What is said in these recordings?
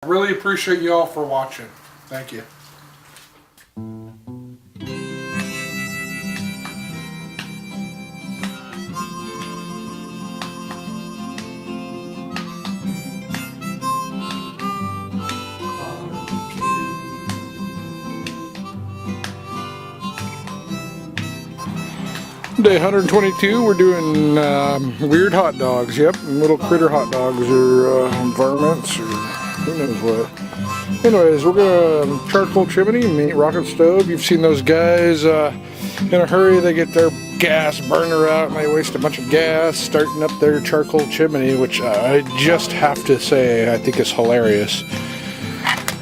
I really appreciate you all for watching. Thank you. Day 122, we're doing weird hot dogs. Yep, little critter hot dogs or varmints or who knows what. Anyways, we're gonna charcoal chimney, meat rocket stove. You've seen those guys in a hurry. They get their gas burner out and they waste a bunch of gas starting up their charcoal chimney, which I just have to say I think is hilarious.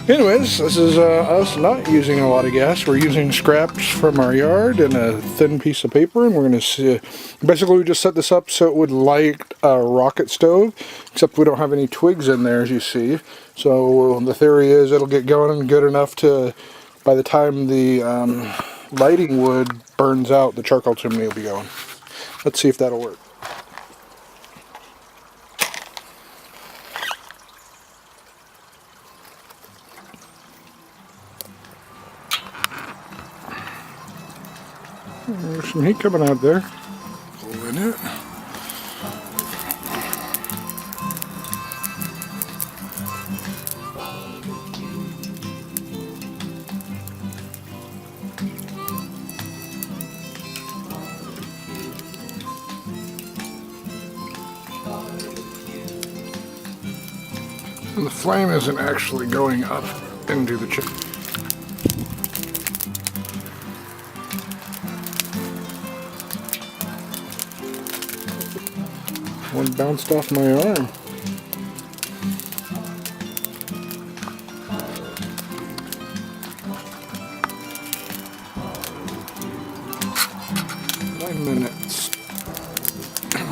Anyways, this is us not using a lot of gas. We're using scraps from our yard and a thin piece of paper, and we're going to see. Basically, we just set this up so it would light a rocket stove, except we don't have any twigs in there, as you see. So the theory is it'll get going good enough to, by the time the lighting wood burns out, the charcoal chimney will be going. Let's see if that'll work. There's some heat coming out there. Pull in it. And the flame isn't actually going up into the chimney. One bounced off my arm. Nine minutes.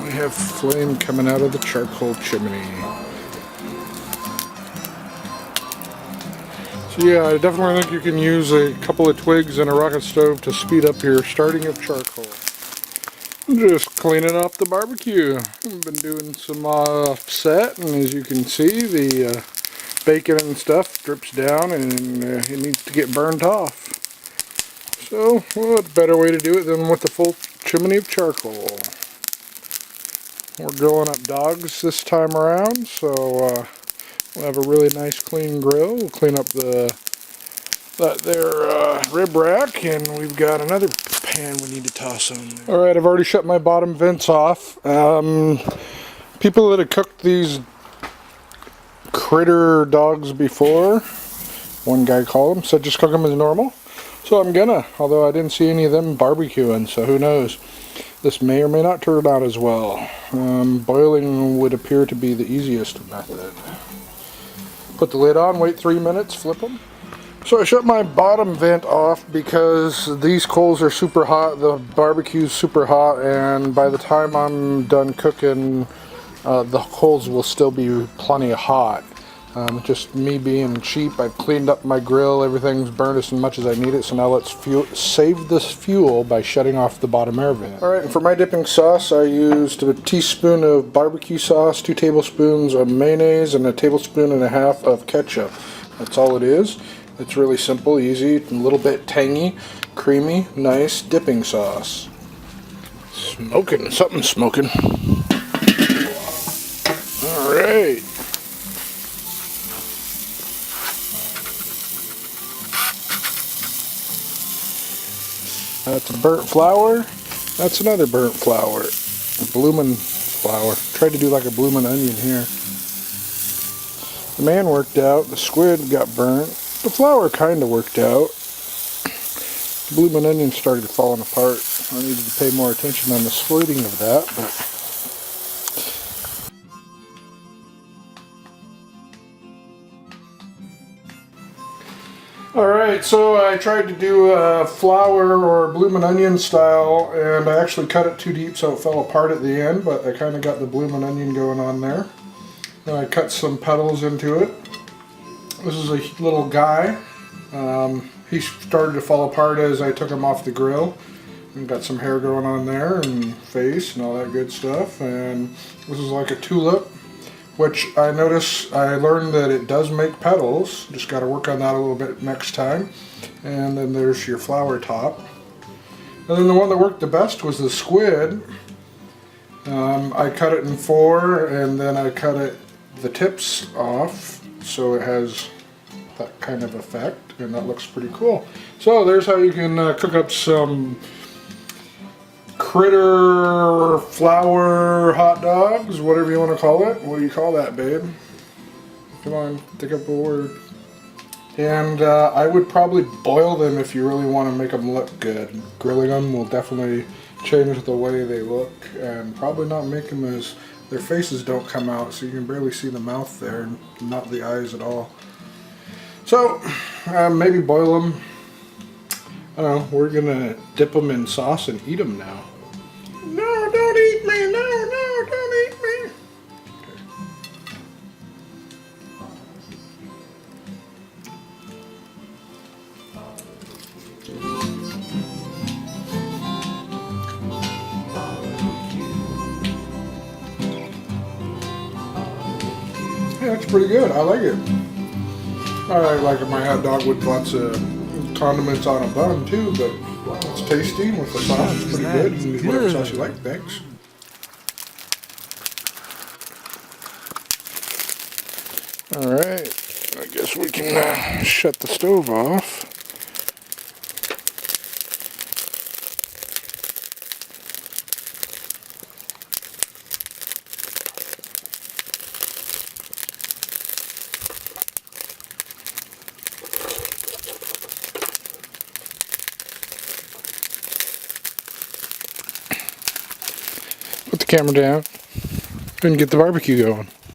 We have flame coming out of the charcoal chimney. So yeah, I definitely think you can use a couple of twigs and a rocket stove to speed up your starting of charcoal. Just cleaning up the barbecue. I've been doing some offset, and as you can see, the bacon and stuff drips down and it needs to get burned off. So, what better way to do it than with the full chimney of charcoal. We're grilling up dogs this time around, so we'll have a really nice clean grill. We'll clean up their rib rack, and we've got another pan we need to toss on there. Alright, I've already shut my bottom vents off. People that have cooked these critter dogs before, one guy called them, said just cook them as normal. So I'm gonna, although I didn't see any of them barbecuing, so who knows. This may or may not turn out as well. Boiling would appear to be the easiest method. Put the lid on, wait 3 minutes, flip them. So I shut my bottom vent off because these coals are super hot, the barbecue's super hot, and by the time I'm done cooking, the coals will still be plenty hot. Just me being cheap, I've cleaned up my grill, everything's burned as much as I need it, so now let's save this fuel by shutting off the bottom air vent. Alright, and for my dipping sauce, I used a teaspoon of barbecue sauce, 2 tablespoons of mayonnaise, and a tablespoon and a half of ketchup. That's all it is. It's really simple, easy, a little bit tangy, creamy, nice dipping sauce. Smoking, something's smoking. Alright. That's a burnt flour. That's another burnt flour. A bloomin' flour. Tried to do like a bloomin' onion here. The man worked out, the squid got burnt. The flour kind of worked out. The bloomin' onion started falling apart. I needed to pay more attention on the squirting of that, but alright, so I tried to do a flour or bloomin' onion style, and I actually cut it too deep so it fell apart at the end, but I kind of got the bloomin' onion going on there. Then I cut some petals into it. This is a little guy. He started to fall apart as I took him off the grill. And got some hair going on there and face and all that good stuff. And this is like a tulip. which I learned that it does make petals. Just got to work on that a little bit next time. And then there's your flower top. And then the one that worked the best was the squid. I cut it in 4, and then I cut the tips off, so it has that kind of effect, and that looks pretty cool. So there's how you can cook up some critter flower hot dogs, whatever you want to call it. What do you call that, babe? Come on, think up a word. And I would probably boil them if you really want to make them look good. Grilling them will definitely change the way they look, and probably not make them as, their faces don't come out, so you can barely see the mouth there, and not the eyes at all. So maybe boil them. I don't know, we're gonna dip them in sauce and eat them now. No, don't eat me, no, don't eat me. Yeah, that's pretty good. I like it. I like my hot dog with lots of condiments on a bun too, but it's tasty with the sauce. It's pretty good. You can use whatever sauce you like. Thanks. All right. I guess we can shut the stove off. Put the camera down and get the barbecue going.